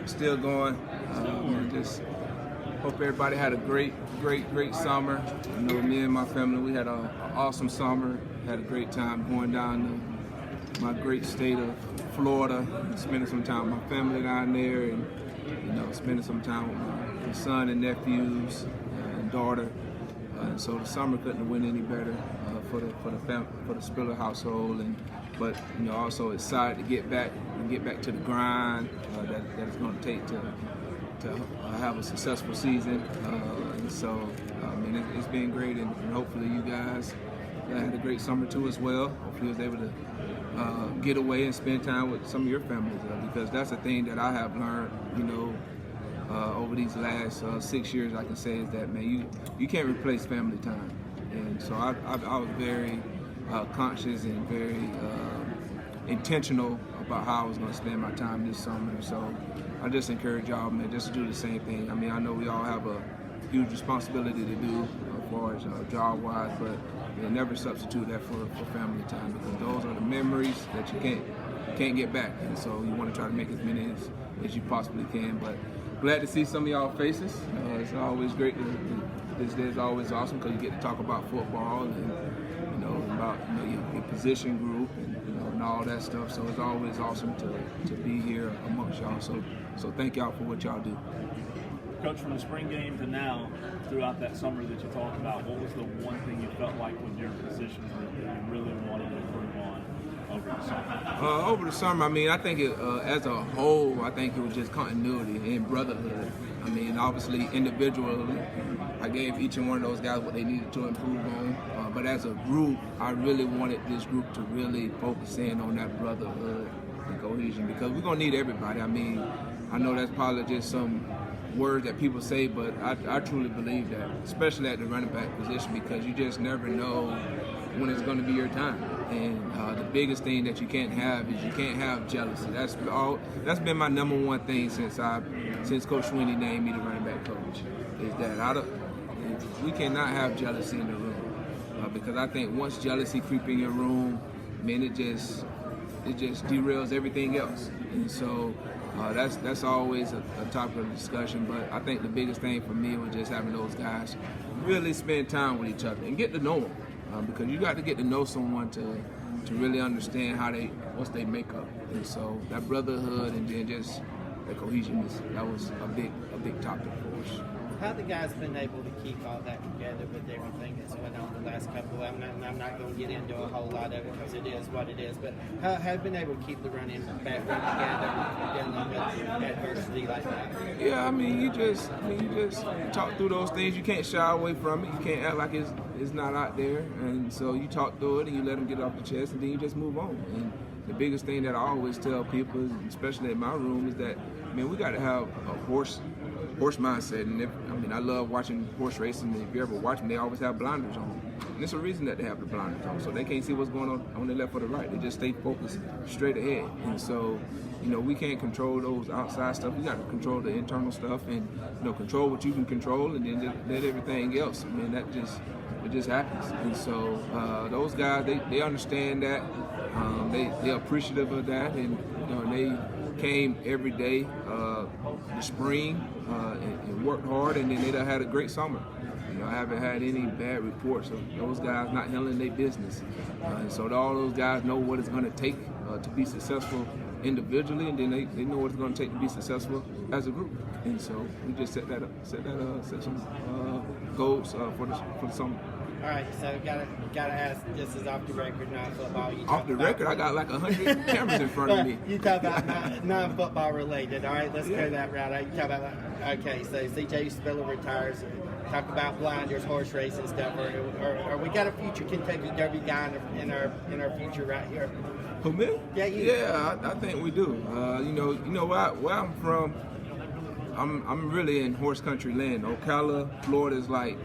Still going. Just hope everybody had a great summer. You know, me and my family, we had an awesome summer. Had a great time going down to my great state of Florida, spending some time with my family down there, and spending some time with my son and nephews and daughter. So the summer couldn't have went any better for the Spiller household, but also excited to get back to the grind that it's going to take to have a successful season. It's been great, and hopefully you guys had a great summer too as well. Hopefully you was able to get away and spend time with some of your families, because that's the thing that I have learned, over these last 6 years. I can say is that, man, you can't replace family time, and so I was very conscious and very intentional about how I was going to spend my time this summer. So I just encourage y'all, man, just to do the same thing. I mean, I know we all have a huge responsibility to do as far as job-wise, but never substitute that for family time, because those are the memories that you can't get back. And so you want to try to make as many as you possibly can. But glad to see some of y'all faces. It's always great. This day is always awesome because you get to talk about football and about your position group and all that stuff. So it's always awesome to be here amongst y'all. So thank y'all for what y'all do. Coach, from the spring game to now, throughout that summer that you talked about, what was the one thing you felt like with your positions that you really wanted to improve on over the summer? Over the summer, I mean, I think as a whole, I think it was just continuity and brotherhood. I mean, obviously, individually, I gave each and one of those guys what they needed to improve on. But as a group, I really wanted this group to really focus in on that brotherhood and cohesion, because we're going to need everybody. I mean, I know that's probably just some words that people say, but I truly believe that, especially at the running back position, because you just never know when it's going to be your time. And the biggest thing that you can't have is you can't have jealousy. That's been my number one thing since Coach Sweeney named me the running back coach, is that we cannot have jealousy in the room, because I think once jealousy creeps in your room, man, it just derails everything else. And so that's always a topic of discussion. But I think the biggest thing for me was just having those guys really spend time with each other and get to know them, because you got to get to know someone to really understand what's their makeup. And so that brotherhood and then just the cohesion, that was a big topic for us. How have the guys been able to keep all that together with everything that's went on the last couple of them? I'm not going to get into a whole lot of it because it is what it is, but how have you been able to keep the running back together dealing with adversity like that? Yeah, I mean, you just talk through those things. You can't shy away from it. You can't act like it's not out there. And so you talk through it and you let them get it off the chest, and then you just move on. And the biggest thing that I always tell people, especially in my room, is that, man, we got to have a horse mindset. And I love watching horse racing. If you ever watch them, they always have blinders on. And there's a reason that they have the blinders on, so they can't see what's going on the left or the right. They just stay focused straight ahead. And so, we can't control those outside stuff. We got to control the internal stuff, and control what you can control, and then just let everything else. I mean, it just happens. And so those guys, they understand that. They're appreciative of that, and they came every day the spring and worked hard, and then they done had a great summer. I haven't had any bad reports of those guys not handling their business. And so all those guys know what it's going to take to be successful individually, and then they know what it's going to take to be successful as a group. And so we just set some goals for the summer. All right, so gotta ask. This is off the record, non-football. Off the record, I got like 100 cameras in front of me. You talk about non-football related. All right, let's go that route. You talk about okay. So C.J. Spiller retires. Talk about blinders, horse racing stuff. Or we got a future Kentucky Derby guy in our future right here. Who, me? Yeah, you. Yeah, I think we do. Where I'm from, I'm really in horse country land. Ocala, Florida is like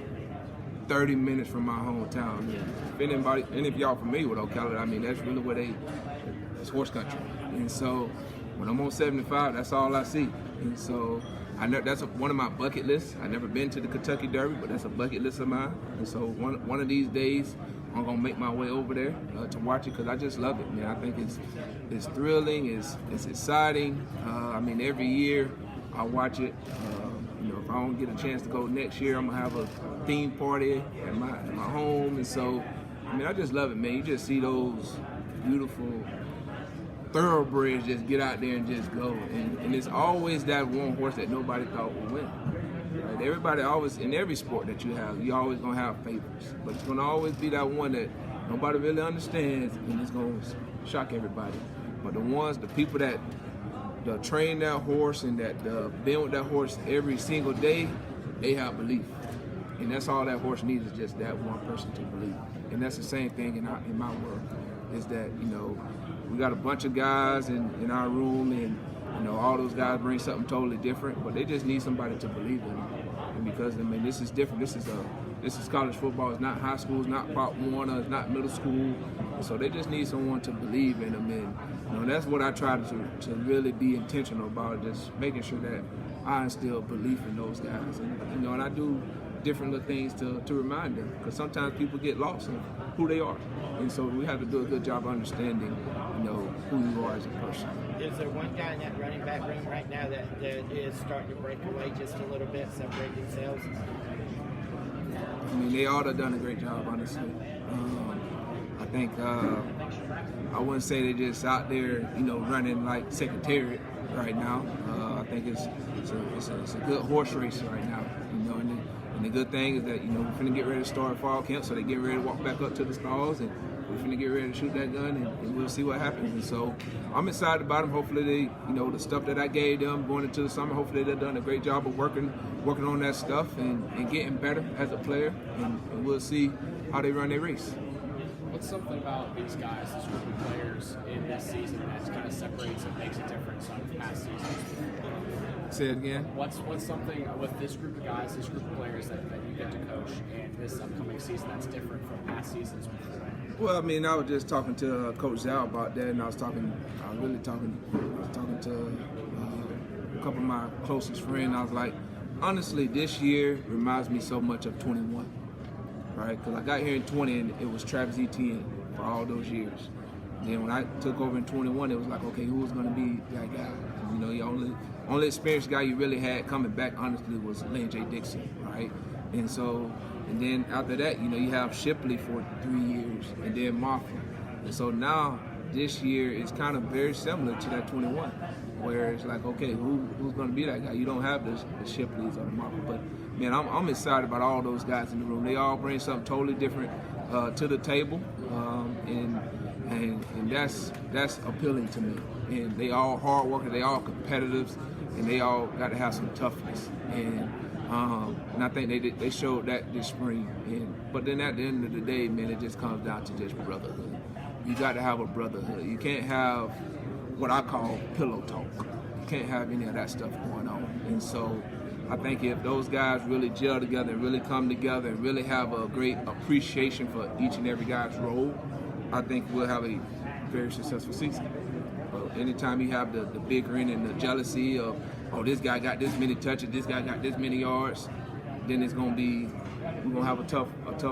30 minutes from my hometown. If any of y'all familiar with Ocala, I mean, that's really where it's horse country. And so when I'm on 75, that's all I see. And so That's one of my bucket lists. I've never been to the Kentucky Derby, but that's a bucket list of mine. And so one of these days, I'm gonna make my way over there to watch it because I just love it, man. I think it's thrilling, it's exciting. I mean, every year I watch it. If I don't get a chance to go next year, I'm gonna have a theme party at my home, and so I mean, I just love it, man. You just see those beautiful thoroughbreds just get out there and just go, and it's always that one horse that nobody thought would win. Right? Everybody always, in every sport that you always gonna have favorites, but it's gonna always be that one that nobody really understands, and it's gonna shock everybody. But the people that train that horse and that been with that horse every single day, they have belief, and that's all that horse needs is just that one person to believe. And that's the same thing in my world, is that we got a bunch of guys in our room, and all those guys bring something totally different, but they just need somebody to believe in them. And because I mean, this is different. This is college football. It's not high school. It's not Pop Warner. It's not middle school. And so they just need someone to believe in them. And that's what I try to really be intentional about, just making sure that I instill belief in those guys. And I do different little things to remind them, because sometimes people get lost in who they are, and so we have to do a good job of understanding who you are as a person. Is there one guy in that running back room right now that is starting to break away just a little bit, separate themselves? I mean, they all have done a great job, honestly. I think I wouldn't say they're just out there running like Secretariat right now. I think it's a good horse race right now, and the good thing is that we're finna get ready to start fall camp, so they get ready to walk back up to the stalls, and we're finna get ready to shoot that gun, and we'll see what happens. And so I'm excited about them. Hopefully they, the stuff that I gave them going into the summer, hopefully they've done a great job of working on that stuff and getting better as a player, and we'll see how they run their race. What's something about these guys, this group of players in this season that kind of separates and makes a difference on past seasons? Say it again. What's something with this group of guys, this group of players that you get to coach in this upcoming season that's different from past seasons? Well, I mean, I was just talking to Coach Zhao about that, and I was talking to a couple of my closest friends. I was like, honestly, this year reminds me so much of 21, right? Because I got here in 20, and it was Travis Etienne for all those years. Then when I took over in 21, it was like, okay, who was going to be that guy? The only experienced guy you really had coming back, honestly, was Lane J. Dixon, right? And then after that, you have Shipley for 3 years, and then Marfa. And so now, this year is kind of very similar to that 21, where it's like, okay, who's going to be that guy? You don't have the Shipleys or the Marfa, but man, I'm excited about all those guys in the room. They all bring something totally different to the table, and that's appealing to me. And they all hard workers, they all competitors, and they all got to have some toughness. And I think they showed that this spring. But then at the end of the day, man, it just comes down to just brotherhood. You got to have a brotherhood. You can't have what I call pillow talk. You can't have any of that stuff going on. And so I think if those guys really gel together and really come together and really have a great appreciation for each and every guy's role, I think we'll have a very successful season. Anytime you have the bickering and the jealousy of, oh, this guy got this many touches, this guy got this many yards, then we're gonna have a tough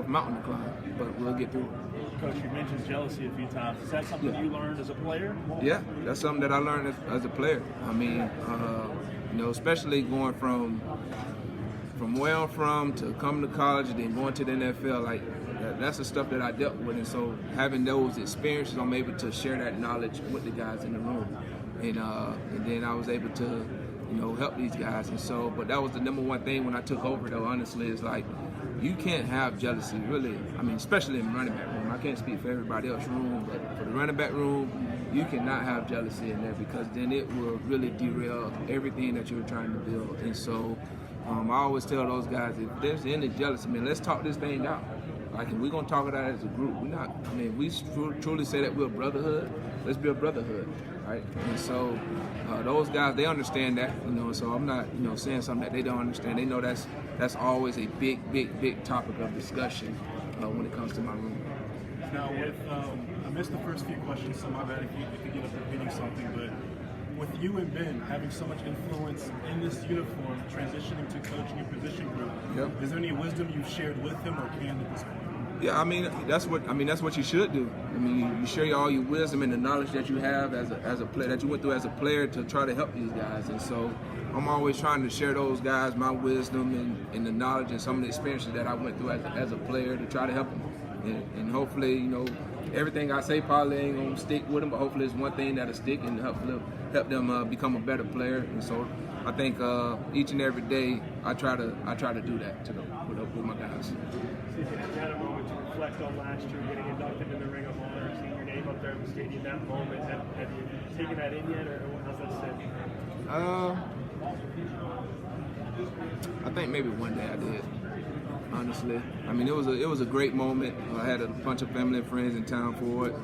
mountain to climb, but we'll get through it. Coach, you mentioned jealousy a few times. Is that something you learned as a player? Yeah, that's something that I learned as a player. I mean, especially going from where I'm from to coming to college and then going to the NFL, like that's the stuff that I dealt with. And so having those experiences, I'm able to share that knowledge with the guys in the room, and then I was able to help these guys. And so, but that was the number one thing when I took over, though, honestly, is like, you can't have jealousy, really. I mean, especially in the running back room. I can't speak for everybody else's room, but for the running back room, you cannot have jealousy in there, because then it will really derail everything that you're trying to build. And so I always tell those guys, if there's any jealousy, man, let's talk this thing out. Like, if we're going to talk it out as a group, we truly say that we're a brotherhood, let's be a brotherhood, right? And so those guys, they understand that, so I'm not, saying something that they don't understand. They know that's always a big topic of discussion when it comes to my room. Now, I missed the first few questions, so my bad if you get up repeating something, but with you and Ben having so much influence in this uniform, transitioning to coaching a position group, is there any wisdom you've shared with him or can at this point? Yeah, that's what you should do. You share all your wisdom and the knowledge that you have as a player, that you went through as a player, to try to help these guys. And so I'm always trying to share those guys my wisdom and the knowledge and some of the experiences that I went through as a player to try to help them. And hopefully, everything I say probably ain't gonna stick with them, but hopefully it's one thing that'll stick and help them become a better player. And so I think each and every day I try to do that with my guys. Have you had a moment to reflect on last year, getting inducted in the Ring of Honor, seeing your name up there in the stadium, that moment? Have you taken that in yet, or how's that sit? I think maybe one day I did. Honestly, it was a great moment. I had a bunch of family and friends in town for it.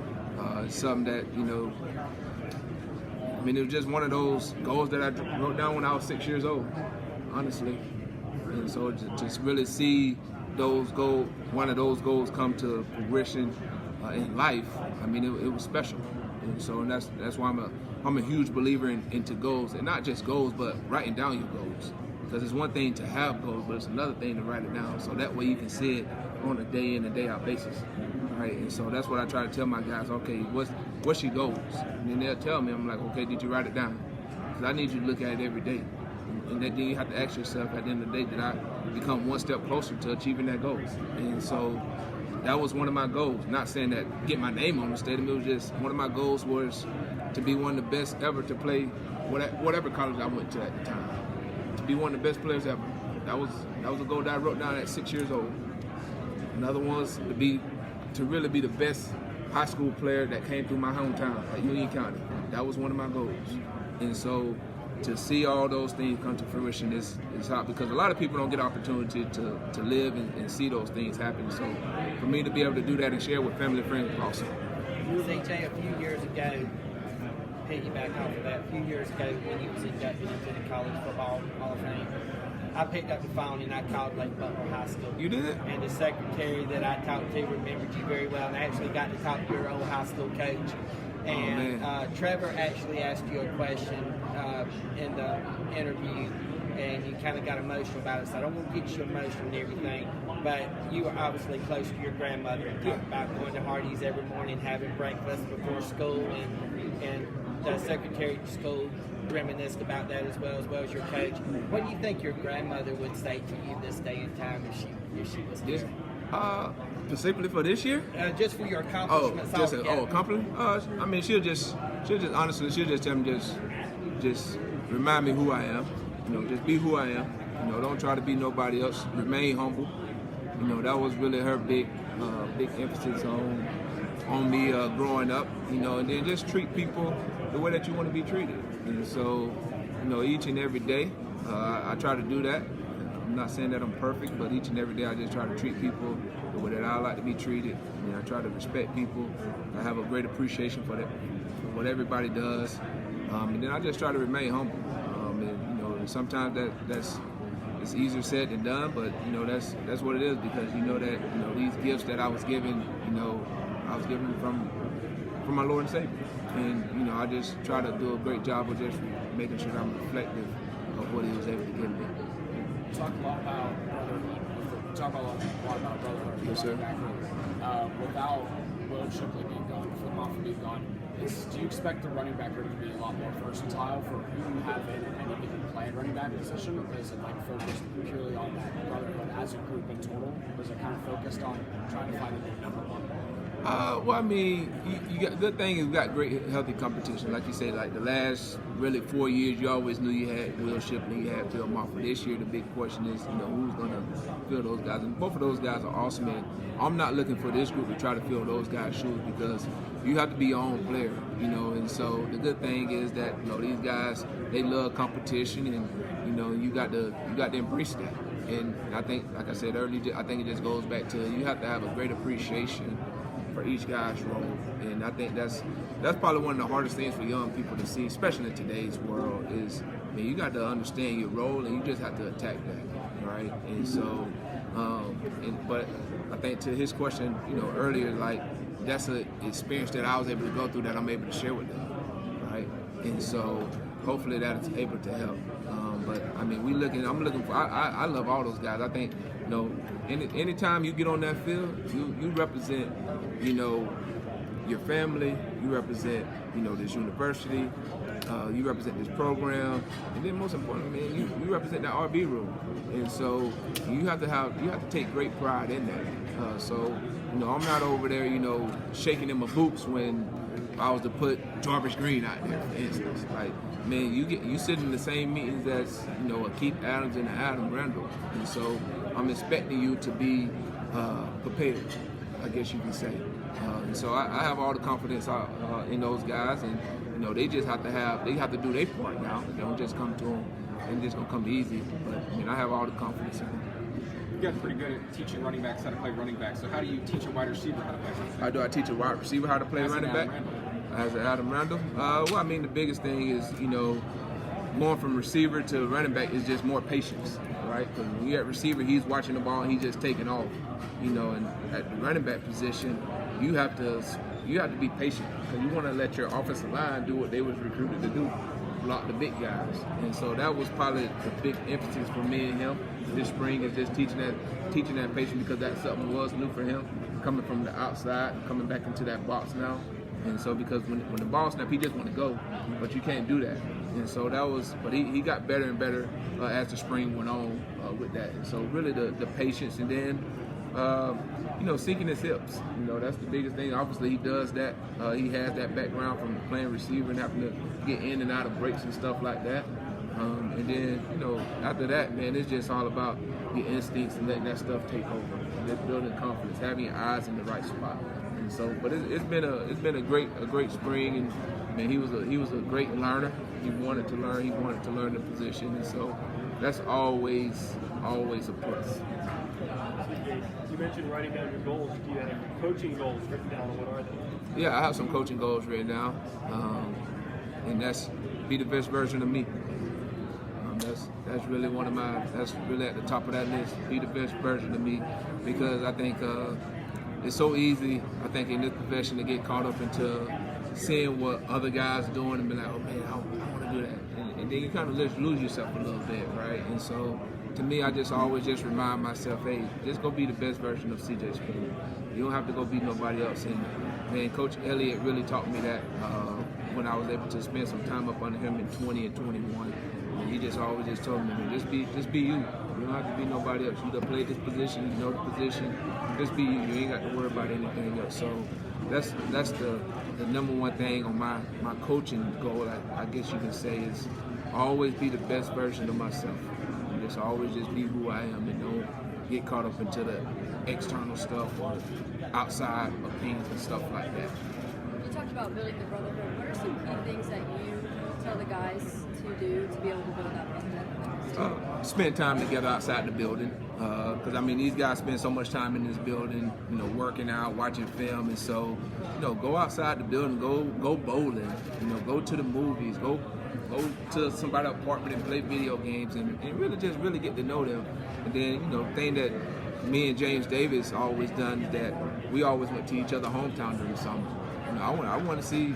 It's something that it was just one of those goals that I wrote down when I was 6 years old. Honestly, and so to just really see one of those goals come to fruition in life, it was special. And so that's why I'm a huge believer into goals, and not just goals, but writing down your goals. Because it's one thing to have goals, but it's another thing to write it down. So that way you can see it on a day in and day out basis, right? And so that's what I try to tell my guys. Okay, what's your goals? And then they'll tell me. I'm like, okay, did you write it down? Because I need you to look at it every day. And then you have to ask yourself at the end of the day, did I become one step closer to achieving that goal? And so that was one of my goals. Not saying that get my name on the stadium. It was just one of my goals was to be one of the best ever to play whatever college I went to at the time. To be one of the best players ever. That was a goal that I wrote down at 6 years old. Another one was to really be the best high school player that came through my hometown at Union County. That was one of my goals. And so to see all those things come to fruition is hot, because a lot of people don't get opportunity to live and see those things happen. So for me to be able to do that and share with family and friends is awesome. CJ, a few years ago, piggyback off of that, a few years ago when you was inducted into the College Football Hall of Fame, I picked up the phone and I called Lake Butler High School. You did? And the secretary that I talked to remembered you very well, and I actually got to talk to your old high school coach. And Trevor actually asked you a question in the interview, and you kind of got emotional about it. So I don't want to get you emotional and everything, but you were obviously close to your grandmother and talked about going to Hardee's every morning, having breakfast before school, and the secretary of school reminisced about that as well as your coach. What do you think your grandmother would say to you this day and time if she was here? Specifically for this year? Just for your accomplishments. Accomplishment? She'll just honestly, she'll just tell me just remind me who I am. Just be who I am. Don't try to be nobody else. Remain humble. That was really her big emphasis on me growing up. And then just treat people the way that you want to be treated. And so, each and every day, I try to do that. I'm not saying that I'm perfect, but each and every day I just try to treat people the way that I like to be treated. I try to respect people. I have a great appreciation for what everybody does. And then I just try to remain humble. And sometimes it's easier said than done, but that's what it is, because that these gifts that I was given, I was given from my Lord and Savior. And I just try to do a great job of just making sure that I'm reflective of what He was able to give me. Talk a lot about brotherhood. Yes, sir. Without Will Shipley being gone, Footmoffin being gone, do you expect the running back room to be a lot more versatile for who you have in any given play at running back position? Or is it focused purely on that brotherhood as a group in total? Or is it kind of focused on trying to find a new number one? You got, good thing is we got great, healthy competition. Like you said, like the last really 4 years, you always knew you had Will Shipley, you had Phil Moffitt. This year, the big question is, who's going to fill those guys? And both of those guys are awesome. And I'm not looking for this group to try to fill those guys' shoes, because you have to be your own player, And so the good thing is that these guys, they love competition, and you got to embrace that. And I think, like I said earlier, I think it just goes back to you have to have a great appreciation for each guy's role, and I think that's probably one of the hardest things for young people to see, especially in today's world. Is you got to understand your role, and you just have to attack that, right? And so, but I think to his question, earlier, like that's an experience that I was able to go through that I'm able to share with them, right? And so hopefully that's able to help. But I mean, I'm looking for. I love all those guys. I think, you know, anytime you get on that field, you represent, you know, your family. You represent, you know, this university. You represent this program, and then most importantly, man, you represent that RB room. And so you have to take great pride in that. So, you know, I'm not over there, you know, shaking in my boots when I was to put Jarvis Green out there, for instance. Like, man, you sit in the same meetings as, you know, a Keith Adams and an Adam Randall, and so I'm expecting you to be prepared, I guess you can say. And so I have all the confidence in those guys, and you know, they have to do their part now. They don't just come to them and just gonna come easy. But I mean, I have all the confidence in them. You guys are pretty good at teaching running backs how to play running back. So how do you teach a wide receiver how to play running back? How do I teach a wide receiver how to play running back? As an Adam Randall? Well, I mean, the biggest thing is, you know, going from receiver to running back is just more patience, right? Because when you're at receiver, he's watching the ball and he's just taking off, you know. And at the running back position, you have to be patient because you want to let your offensive line do what they was recruited to do, block the big guys. And so that was probably the big emphasis for me and him this spring, is just teaching that patience, because that's something was new for him, coming from the outside, coming back into that box now. And so because when the ball snapped, he just want to go, but you can't do that. And so that was, but he got better and better as the spring went on with that. And so really the patience, and then you know, sinking his hips. You know, that's the biggest thing. Obviously, he does that. He has that background from playing receiver and having to get in and out of breaks and stuff like that. And then, you know, after that, man, it's just all about your instincts and letting that stuff take over. Just building confidence, having your eyes in the right spot. And so, but it's been a great spring, and man, he was a great learner. He wanted to learn. He wanted to learn the position, and so that's always a plus. You mentioned writing down your goals. Do you have coaching goals written down? What are they? Yeah, I have some coaching goals written down, and that's be the best version of me. That's really that's really at the top of that list. Be the best version of me, because I think it's so easy, I think, in this profession to get caught up into seeing what other guys are doing and be like, oh man, I want to do that, and then you kind of just lose yourself a little bit, right? And so, to me, I just always just remind myself, hey, just go be the best version of C.J. Spring. You don't have to go be nobody else. And man, Coach Elliott really taught me that when I was able to spend some time up under him in 20 and 21. And he just always just told me, man, just be you. You don't have to be nobody else. You done played this position, you know the position. Just be you. You ain't got to worry about anything else. So that's the number one thing on my coaching goal, I guess you can say, is always be the best version of myself. Just always just be who I am, and don't get caught up into the external stuff or outside opinions and stuff like that. You talked about building the brotherhood. What are some key things that you tell the guys to do to be able to build that brotherhood? Spend time together outside the building, because I mean, these guys spend so much time in this building, you know, working out, watching film, and so, you know, go outside the building, go bowling, you know, go to the movies, go to somebody's apartment and play video games, and really get to know them. And then, you know, the thing that me and James Davis always done is that we always went to each other's hometown during the summer. You know, I want to see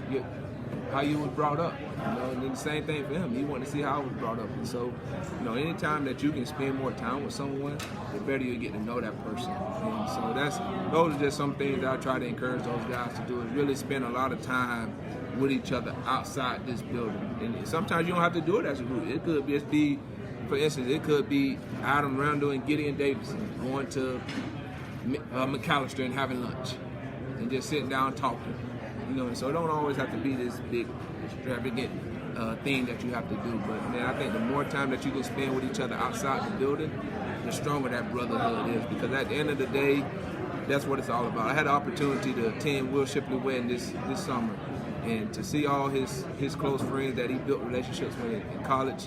how you was brought up, you know, and then the same thing for him. He wanted to see how I was brought up. And so, you know, anytime that you can spend more time with someone, the better you get to know that person. And so those are just some things that I try to encourage those guys to do, is really spend a lot of time with each other outside this building. And sometimes you don't have to do it as a group. It could just be, for instance, it could be Adam Randall and Gideon Davidson going to McAllister and having lunch and just sitting down talking. You know, and so it don't always have to be this big, extravagant thing that you have to do. But man, I think the more time that you can spend with each other outside the building, the stronger that brotherhood is. Because at the end of the day, that's what it's all about. I had the opportunity to attend Will Shipley wedding this summer, and to see all his close friends that he built relationships with in college.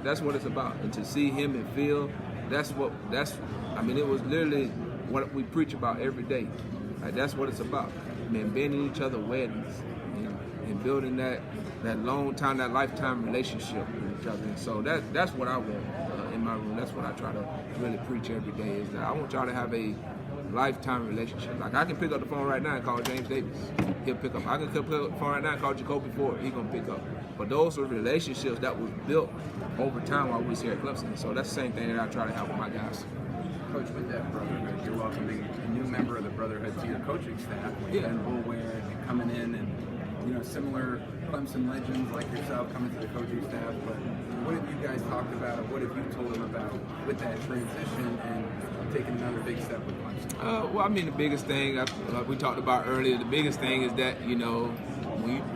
That's what it's about. And to see him and Phil, I mean, it was literally what we preach about every day. Like, that's what it's about. Man, being in each other's weddings and building that long time, that lifetime relationship with each other. And so that's what I want in my room. That's what I try to really preach every day, is that I want y'all to have a lifetime relationship. Like, I can pick up the phone right now and call James Davis. He'll pick up. I can pick up the phone right now and call Jacoby Ford. He's gonna pick up. But those were relationships that was built over time while we was here at Clemson. So that's the same thing that I try to have with my guys. Coach, with that brotherhood, you're welcoming a new member of the brotherhood to your coaching staff, with Ben Boulware coming in, and similar Clemson legends like yourself coming to the coaching staff. But what have you guys talked about, or what have you told him about with that transition and taking another big step with Clemson? Well, I mean, the biggest thing, like we talked about earlier, the biggest thing is that when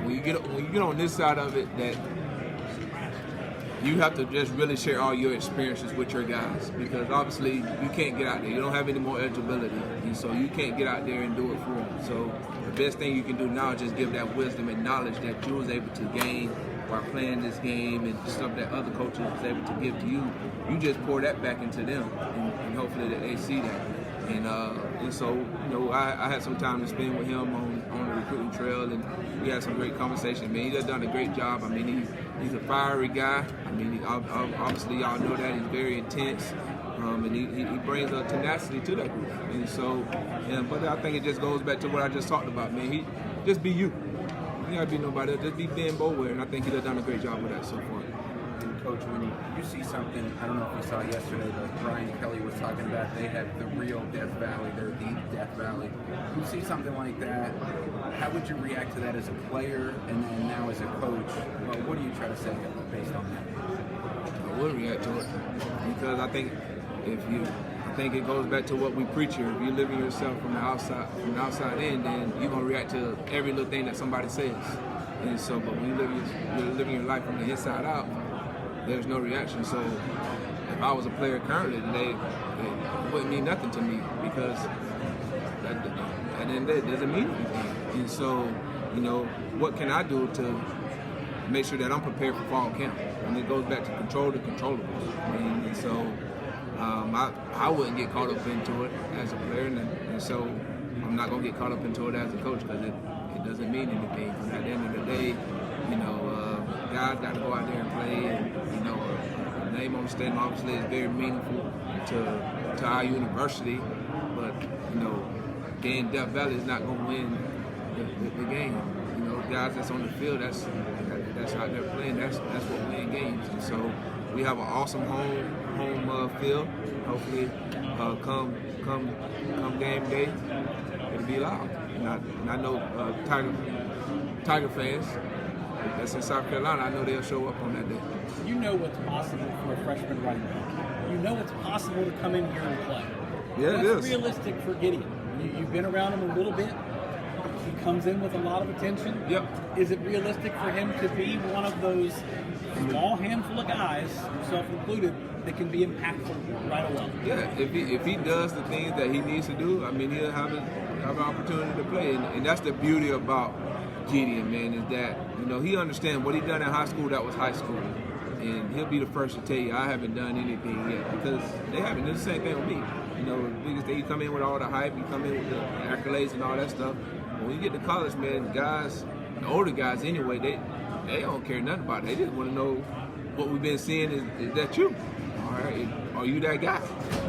you get on this side of it, that you have to just really share all your experiences with your guys, because obviously you can't get out there. You don't have any more eligibility, and so you can't get out there and do it for them. So the best thing you can do now is just give that wisdom and knowledge that you was able to gain while playing this game and stuff that other coaches was able to give to you. You just pour that back into them, and hopefully that they see that. And so, I had some time to spend with him on the recruiting trail, and we had some great conversation. Man, he has done a great job. I mean, he's a fiery guy. I mean, obviously y'all know that he's very intense, and he brings a tenacity to that group. And so, but I think it just goes back to what I just talked about, man. Just be you. You gotta be nobody else. Just be Ben Boulware, and I think he's done a great job with that so far. Coach, when you see something, I don't know if you saw yesterday, but Brian Kelly was talking about they have the real Death Valley, they're the Death Valley. You see something like that, how would you react to that as a player, and then now as a coach? Well, what do you try to say based on that? I would react to it, because I think it goes back to what we preach here. If you're living yourself from the outside in, then you're gonna react to every little thing that somebody says. And so, but when you're living your life from the inside out, there's no reaction. So if I was a player currently today, it wouldn't mean nothing to me, because at the end of the day, it doesn't mean anything. And so, what can I do to make sure that I'm prepared for fall camp? And it goes back to control the controllables. And so I wouldn't get caught up into it as a player, and so I'm not going to get caught up into it as a coach, because it doesn't mean anything. Because at the end of the day, guys got to go out there and play, and the name on the stadium obviously is very meaningful to our university, but again, Death Valley is not going to win the game. Guys that's on the field, that's how they're playing. That's what win games. And so we have an awesome home field. Hopefully, come game day, it'll be loud. And I know Tiger fans that's in South Carolina, I know they'll show up on that day. You know what's possible for a freshman running back. You know it's possible to come in here and play. Yeah, What's it is. realistic for Gideon? You've been around him a little bit. He comes in with a lot of attention. Yep. Is it realistic for him to be one of those small handful of guys, yourself included, that can be impactful right away? Yeah, if he does the things that he needs to do, I mean, he'll have an opportunity to play. And that's the beauty about Gideon, man, is that, he understands what he done in high school, that was high school. And he'll be the first to tell you, I haven't done anything yet, because they haven't. It's the same thing with me. The biggest thing, you come in with all the hype, you come in with the accolades and all that stuff. When you get to college, man, guys, the older guys anyway, they don't care nothing about it. They just want to know what we've been seeing is that you? All right, are you that guy?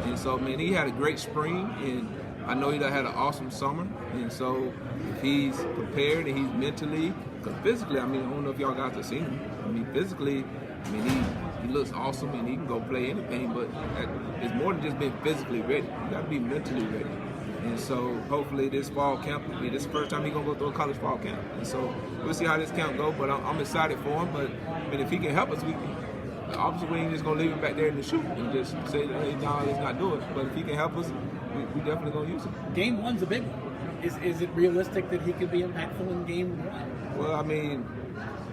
And so, man, he had a great spring, and I know he done had an awesome summer. And so if he's prepared and he's mentally, because physically, I don't know if y'all guys have seen him. Physically, he looks awesome and he can go play anything, but it's more than just being physically ready. You got to be mentally ready. And so hopefully this fall camp, this is the first time he's going to go through a college fall camp. And so we'll see how this camp goes, but I'm excited for him. But if he can help us, obviously we ain't just going to leave him back there in the shoot and just say, hey, no, let's not do it. But if he can help us, we definitely going to use him. Game one's a big one. Is it realistic that he could be impactful in game one? Well,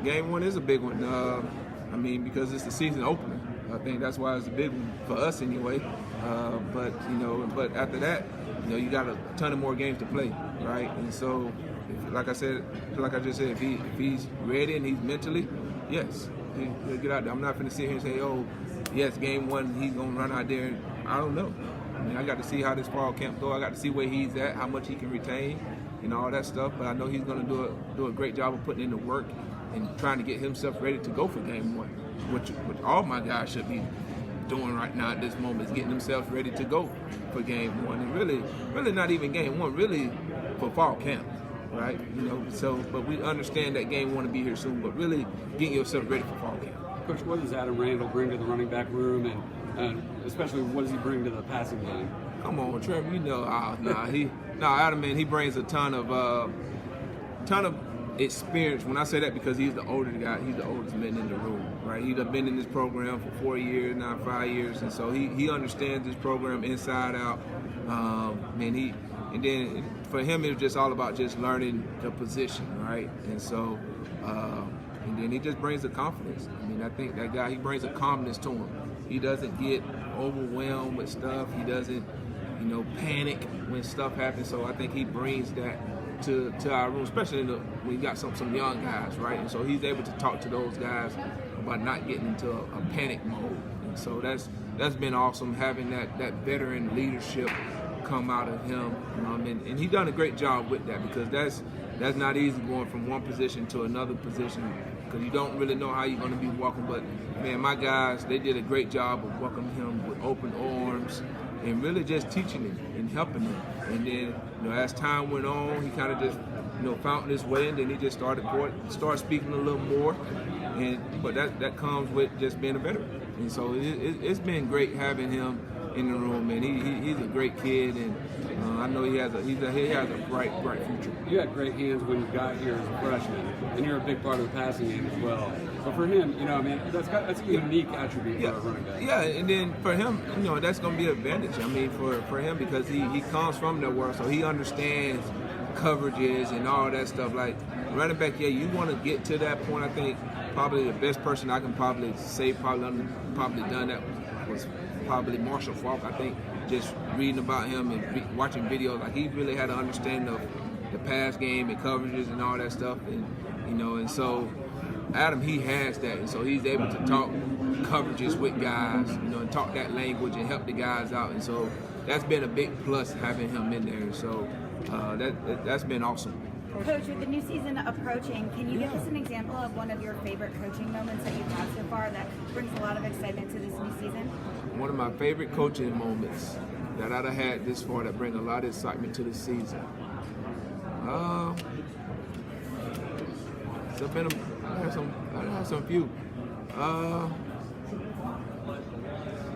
game one is a big one. Because it's the season opener. I think that's why it's a big one for us anyway. But after that, you got a ton of more games to play, right? And so, like I just said, if he's ready and he's mentally, yes, he'll get out there. I'm not going to sit here and say, oh, yes, game one, he's going to run out there. I don't know. I got to see how this fall camp goes. I got to see where he's at, how much he can retain, and all that stuff. But I know he's going to do a great job of putting in the work and trying to get himself ready to go for game one, which all my guys should be doing right now at this moment, is getting themselves ready to go for game one. And really not even game one, really for fall camp. right? You know, so but we understand that game want to be here soon, but really getting yourself ready for fall camp. Coach, what does Adam Randall bring to the running back room, and especially what does he bring to the passing game? Come on, Trevor, you know, Adam, man, he brings a ton of experience. When I say that, because he's the older guy, he's the oldest man in the room, right? He's been in this program for 4 years, now 5 years, and so he understands this program inside out. And then for him, it was just all about just learning the position, right? And so, and then he just brings the confidence. I mean, I think that guy, he brings a calmness to him. He doesn't get overwhelmed with stuff. He doesn't, panic when stuff happens. So I think he brings that to our room, especially when you got some young guys, right? And so he's able to talk to those guys about not getting into a panic mode. And so that's been awesome, having that veteran leadership come out of him. And he's done a great job with that, because that's not easy, going from one position to another position, because you don't really know how you're going to be walking. But man, my guys, they did a great job of welcoming him with open arms and really just teaching him and helping him. And then, as time went on, he kind of just, found his way, and then he just started speaking a little more. But that comes with just being a veteran. And so it's been great having him in the room, and he's a great kid, and I know he has a bright future. You had great hands when you got here as a freshman, and you're a big part of the passing game as well. But for him, that's a unique attribute for a running back. Yeah, and then for him, that's going to be an advantage. I mean, for him, because he comes from that world, so he understands coverages and all that stuff. Like running back, you want to get to that point. I think probably the best person I can probably say probably done that was probably Marshall Falk. I think just reading about him and watching videos, like he really had an understanding of the pass game and coverages and all that stuff. And so Adam, he has that, and so he's able to talk coverages with guys, and talk that language and help the guys out. And so that's been a big plus, having him in there. So that's been awesome. Coach, with the new season approaching, can you give us an example of one of your favorite coaching moments that you've had so far that brings a lot of excitement to this new season? One of my favorite coaching moments that I've had this far that bring a lot of excitement to the season. I've had some few.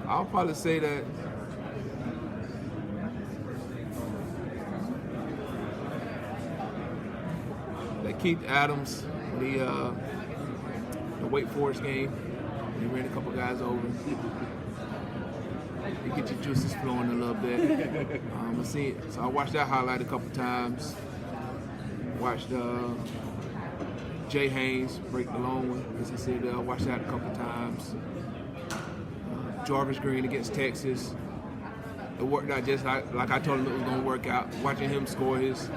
I'll probably say that Keith Adams, the Wake Forest game, he ran a couple guys over. You get your juices flowing a little bit. So I watched that highlight a couple times. Watched Jay Haynes break the long one, as he said. I watched that a couple times. Jarvis Green against Texas. It worked out just like I told him it was going to work out. Watching him score his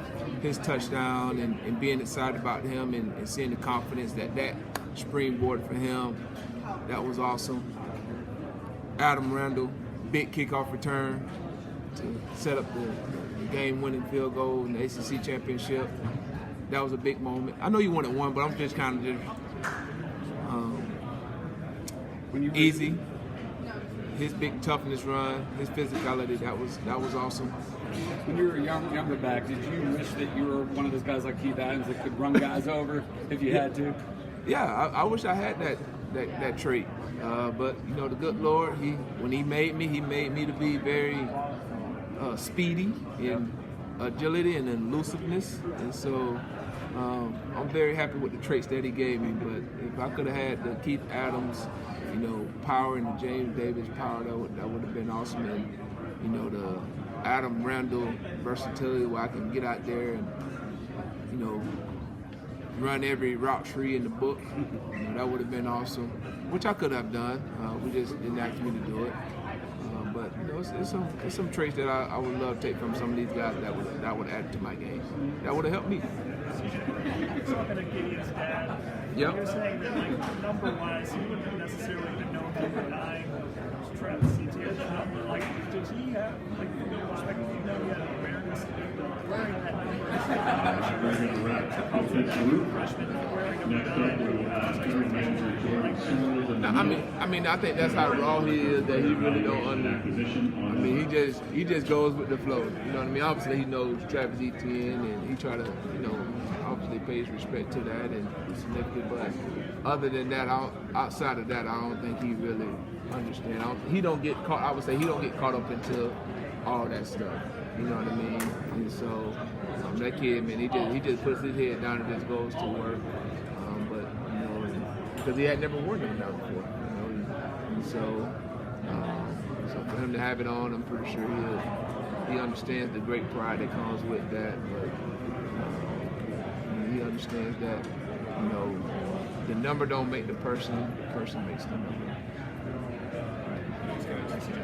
touchdown and being excited about him and seeing the confidence that springboard for him, that was awesome. Adam Randall, big kickoff return to set up the game-winning field goal in the ACC championship. That was a big moment. I know you wanted one, but I'm just kind of easy. His big toughness run, his physicality, that was awesome. When you were a younger back, did you wish that you were one of those guys like Keith Adams that could run guys over if you had to? Yeah, I wish I had that trait. But the good Lord, when He made me to be very speedy in agility and elusiveness, and so I'm very happy with the traits that He gave me. But if I could have had the Keith Adams, power and the James Davis power, that would have been awesome. And the Adam Randall versatility, where I can get out there and run every route tree in the book, that would have been awesome, which I could have done. We just didn't ask me to do it. But it's some traits that I would love to take from some of these guys that would add to my game. That would have helped me. Talking to Gideon's dad, you're saying that number-wise, he wouldn't necessarily even know number 9, Travis Etienne's number. Does he have, from your perspective, he had awareness of wearing that number? confident that you're a freshman wearing a I mean, I think that's how raw he is. That he really don't he just goes with the flow. You know what I mean? Obviously, he knows Travis Etienne, and he try to, obviously pays respect to that and it's significant. But other than that, outside of that, I don't think he really understands. He don't get caught. I would say he don't get caught up into all that stuff. You know what I mean? And so that kid, man, he just puts his head down and just goes to work. But because he had never worn them down before. And so for him to have it on, I'm pretty sure he understands the great pride that comes with that. But he understands that the number don't make the person makes the number.